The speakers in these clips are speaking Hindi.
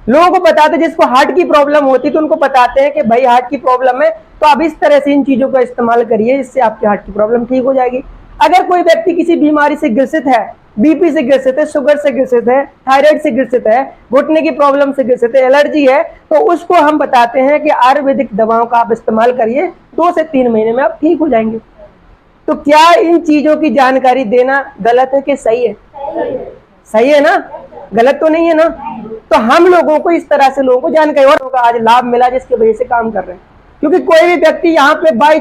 लोगों को बताते, जिसको हार्ट की प्रॉब्लम होती तो उनको बताते हैं कि भाई हार्ट की प्रॉब्लम है तो आप इस तरह से इन चीजों का इस्तेमाल करिए, इससे आपकी हार्ट की प्रॉब्लम ठीक हो जाएगी। अगर कोई व्यक्ति किसी बीमारी से ग्रसित है, बीपी से ग्रसित है, शुगर से ग्रसित है, थायराइड से ग्रसित है, घुटने की प्रॉब्लम से ग्रसित है, एलर्जी है, तो उसको हम बताते हैं कि आयुर्वेदिक दवाओं का आप इस्तेमाल करिए, 2 से 3 महीने में आप ठीक हो जाएंगे। तो क्या इन चीजों की जानकारी देना गलत है कि सही है? सही है ना, गलत तो नहीं है ना। तो हम लोगों को इस तरह से लोगों को जानकारी और का आज लाभ मिला जिसकी वजह से काम कर रहे हैं, क्योंकि कोई भी व्यक्ति यहाँ पे बाय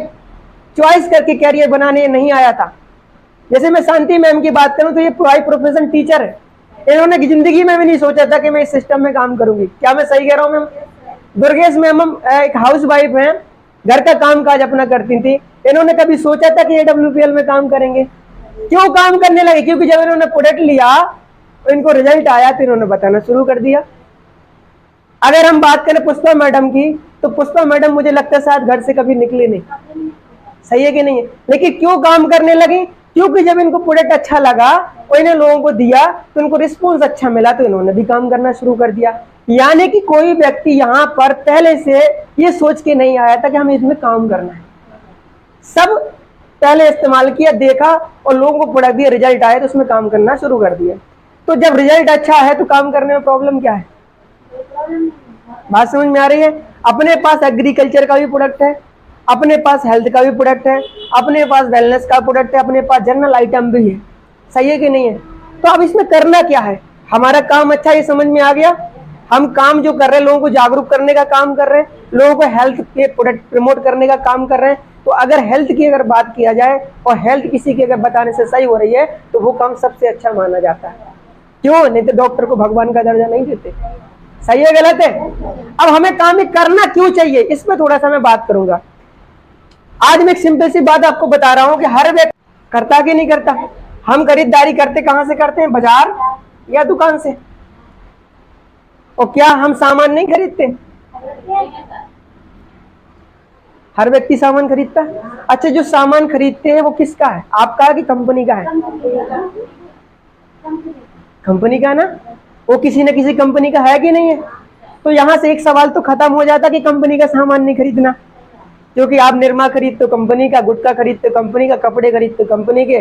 चॉइस करके कैरियर बनाने नहीं आया था। जैसे मैं शांति मैम की बात करूं तो ये बाय प्रोफेशन टीचर है, इन्होंने जिंदगी में भी नहीं सोचा था कि मैं इस सिस्टम में काम करूंगी। क्या मैं सही कह रहा हूँ मैम? दुर्गेश मैम एक हाउस वाइफ है, घर का काम काज अपना करती थी, इन्होंने कभी सोचा था कि AWPL में काम करेंगे? क्यों काम करने लगे? क्योंकि जब इन्होंने प्रोडक्ट लिया, इनको रिजल्ट आया तो इन्होंने बताना शुरू कर दिया। अगर हम बात करें पुष्पा मैडम की, तो पुष्पा मैडम मुझे लगता है शायद घर से कभी निकली नहीं। सही है कि नहीं है? लेकिन क्यों काम करने लगी? क्योंकि जब इनको प्रोडक्ट अच्छा लगा और इन्हें लोगों को दिया तो इनको रिस्पॉन्स अच्छा मिला, तो इन्होंने भी काम करना शुरू कर दिया। यानी कि कोई व्यक्ति यहाँ पर पहले से ये सोच के नहीं आया था कि हमें इसमें काम करना है, सब पहले इस्तेमाल किया, देखा और लोगों को प्रोडक्ट दिया, रिजल्ट आया तो उसमें काम करना शुरू कर दिया। तो जब रिजल्ट अच्छा है तो काम करने में प्रॉब्लम क्या है? बात समझ में आ रही है? अपने पास एग्रीकल्चर का भी प्रोडक्ट है, अपने पास हेल्थ का भी प्रोडक्ट है, अपने पास वेलनेस का प्रोडक्ट है, अपने पास जनरल आइटम भी है। सही है कि नहीं है? तो अब इसमें करना क्या है? हमारा काम अच्छा ये समझ में आ गया, हम काम जो कर रहे हैं लोगों को जागरूक करने का काम कर रहे हैं, लोगों को हेल्थ के प्रोडक्ट प्रमोट करने का काम कर रहे हैं। तो अगर हेल्थ की अगर बात किया जाए और हेल्थ किसी के अगर बताने से सही हो रही है तो वो काम सबसे अच्छा माना जाता है। क्यों? नहीं तो डॉक्टर को भगवान का दर्जा नहीं देते। सही है गलत है? अब हमें काम ही करना क्यों चाहिए, इसमें थोड़ा सा मैं बात करूंगा। आज मैं एक सिंपल सी बात आपको बता रहा हूं कि हर व्यक्ति करता कि नहीं करता। हम खरीदारी करते कहां से करते हैं? बाजार या दुकान से। और क्या हम सामान नहीं खरीदते? हर व्यक्ति सामान खरीदता है। अच्छा, जो सामान खरीदते हैं वो किसका है? आपका है कि कंपनी का है? कंपनी का ना, वो किसी न किसी कंपनी का है कि नहीं है? तो यहां से एक सवाल तो खत्म हो जाता कि कंपनी का सामान नहीं खरीदना, क्योंकि आप निरमा खरीदते हो कंपनी का, गुटखा खरीदते हो कंपनी का, कपड़े खरीदते हो कंपनी के,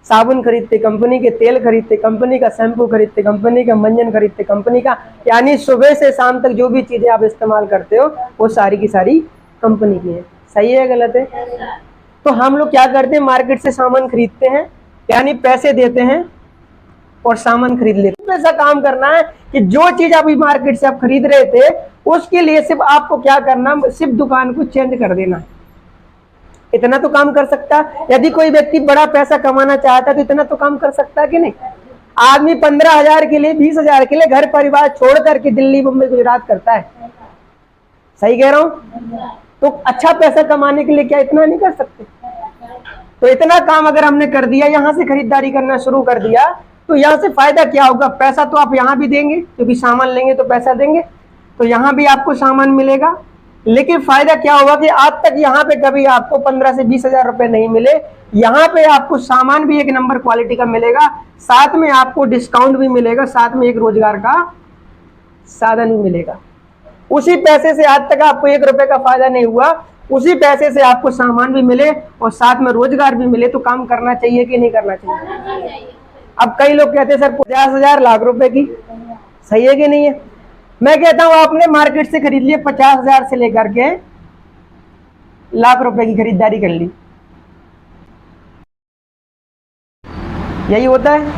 साबुन खरीदते कंपनी के, तेल खरीदते कंपनी का, शैम्पू खरीदते कंपनी का, मंजन खरीदते कंपनी का। यानी सुबह से शाम तक जो भी चीजें आप इस्तेमाल करते हो वो सारी की सारी कंपनी की है। सही है गलत है? तो हम लोग क्या करते हैं? मार्केट से सामान खरीदते हैं, यानी पैसे देते हैं और सामान खरीद लेते हैं। ऐसा काम करना है कि जो चीज अभी मार्केट से आप खरीद रहे थे उसके लिए सिर्फ आपको क्या करना, सिर्फ दुकान को चेंज कर देना। इतना तो काम कर सकता। यदि कोई व्यक्ति बड़ा पैसा कमाना चाहता है तो इतना तो काम कर सकता है कि नहीं? आदमी 15,000 के लिए, 20,000 के लिए घर परिवार छोड़ करके दिल्ली, मुंबई, गुजरात करता है। सही कह रहा हूं? तो अच्छा पैसा कमाने के लिए क्या इतना नहीं कर सकते? तो इतना काम अगर हमने कर दिया, यहां से खरीदारी करना शुरू कर दिया, तो यहां से फायदा क्या होगा? पैसा तो आप यहां भी देंगे, क्योंकि सामान लेंगे तो पैसा देंगे, तो यहां भी आपको सामान मिलेगा। लेकिन फायदा क्या होगा कि आज तक यहाँ पे कभी आपको 15 से 20,000 रुपए नहीं मिले, यहाँ पे आपको सामान भी एक नंबर क्वालिटी का मिलेगा, साथ में आपको डिस्काउंट भी मिलेगा, साथ में एक रोजगार का साधन भी मिलेगा। उसी पैसे से आज तक आपको 1 रुपए का फायदा नहीं हुआ, उसी पैसे से आपको सामान भी मिले और साथ में रोजगार भी मिले, तो काम करना चाहिए कि नहीं करना चाहिए? अब कई लोग कहते हैं सर 50,000 लाख रुपए की, सही है कि नहीं है? मैं कहता हूं आपने मार्केट से खरीद लिए 50,000 से लेकर के लाख रुपए की खरीदारी कर ली, यही होता है।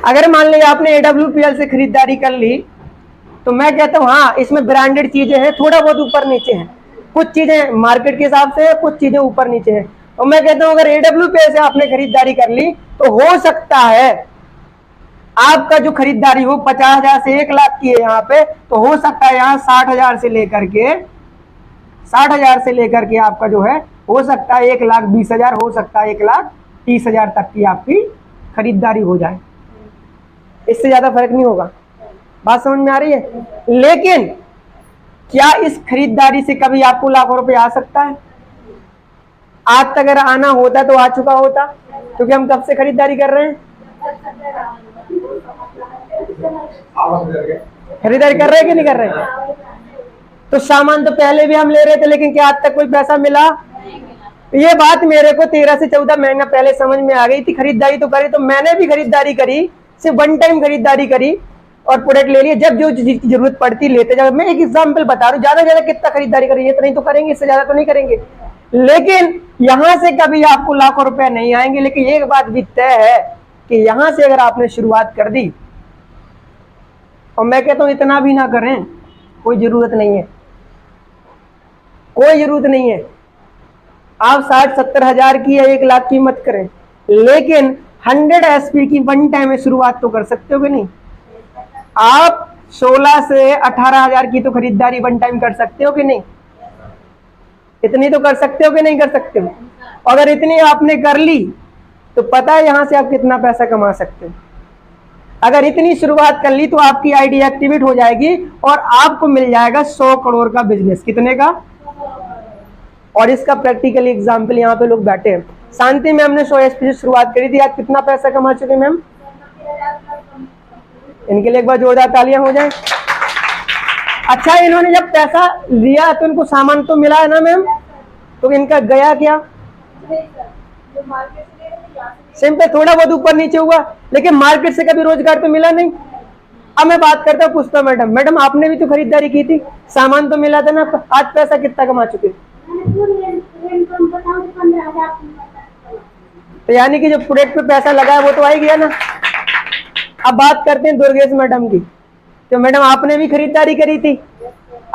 अगर मान लिया आपने AWPL से खरीदारी कर ली, तो मैं कहता हूं हाँ, इसमें ब्रांडेड चीजें हैं, थोड़ा बहुत ऊपर नीचे हैं, कुछ चीजें मार्केट के हिसाब से है, कुछ चीजें ऊपर नीचे है। और मैं कहता हूं अगर AWPL से आपने खरीदारी कर ली तो हो सकता है आपका जो खरीदारी हो 50,000 से 1 लाख की है यहाँ पे, तो हो सकता है यहाँ 60,000 से लेकर के आपका जो है हो सकता है 1,20,000, हो सकता है 1,30,000 तक की आपकी खरीदारी हो जाए। इससे ज्यादा फर्क नहीं होगा। बात समझ में आ रही है? लेकिन क्या इस खरीदारी से कभी आपको लाखों रुपए आ सकता है? आज तक अगर आना होता तो आ चुका होता, क्योंकि हम कब से खरीदारी कर रहे हैं? खरीदारी कर रहे हैं कि नहीं कर रहे? तो सामान तो पहले भी हम ले रहे थे, लेकिन क्या आज तक कोई पैसा मिला? ये बात मेरे को 13 से 14 महीना पहले समझ में आ गई थी। खरीदारी तो करी, तो मैंने भी खरीदारी करी, सिर्फ वन टाइम खरीदारी करी और प्रोडक्ट ले लिए। जब जो चीज की जरूरत पड़ती लेते जाओ। मैं एक एग्जांपल बता रहा हूँ, ज्यादा ज्यादा कितना खरीदारी करेंगे, इतना ही तो करेंगे, इससे ज्यादा तो नहीं करेंगे। लेकिन यहां से कभी आपको लाखों रुपए नहीं आएंगे। लेकिन एक बात भी तय है कि यहां से अगर आपने शुरुआत कर दी, और मैं कहता हूं इतना भी ना करें, कोई जरूरत नहीं है, कोई जरूरत नहीं है। आप 60-70 हजार की या 1 लाख की मत करें, लेकिन 100 SP की वन टाइम में शुरुआत तो कर सकते हो कि नहीं? आप 16 से 18 हजार की तो खरीदारी वन टाइम कर सकते हो कि नहीं? इतनी तो कर सकते हो कि नहीं कर सकते हो? अगर इतनी आपने कर ली तो पता है यहां से आप कितना पैसा कमा सकते हो। अगर इतनी शुरुआत कर ली तो आपकी आईडी एक्टिवेट हो जाएगी और आपको मिल जाएगा 100 करोड़ का बिजनेस। कितने का? और इसका प्रैक्टिकल एग्जाम्पल यहाँ पे लोग बैठे हैं। शांति मैम ने 100 SP से शुरुआत करी थी, आज कितना पैसा कमा चुके मैम? इनके लिए एक बार जोरदार तालियां हो जाए। अच्छा, इन्होंने जब पैसा लिया तो इनको सामान तो मिला है ना मैम, तो इनका गया क्या? सिंपल थोड़ा बहुत ऊपर नीचे हुआ, लेकिन मार्केट से कभी रोजगार तो मिला नहीं। अब मैं बात करता हूँ, पूछता मैडम, मैडम आपने भी तो खरीदारी की थी, सामान तो मिला था ना, आज पैसा कितना कमा चुके? तो यानी कि जो प्रोडक्ट पे पैसा लगा है वो तो आ ही गया ना। अब बात करते हैं दुर्गेश मैडम की। तो मैडम आपने भी खरीदारी करी थी।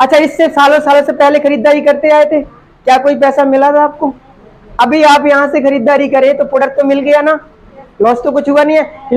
अच्छा, इससे सालों सालों से पहले खरीदारी करते आए थे, क्या कोई पैसा मिला था आपको? अभी आप यहाँ से खरीदारी करें तो प्रोडक्ट तो मिल गया ना, लॉस तो कुछ हुआ नहीं है।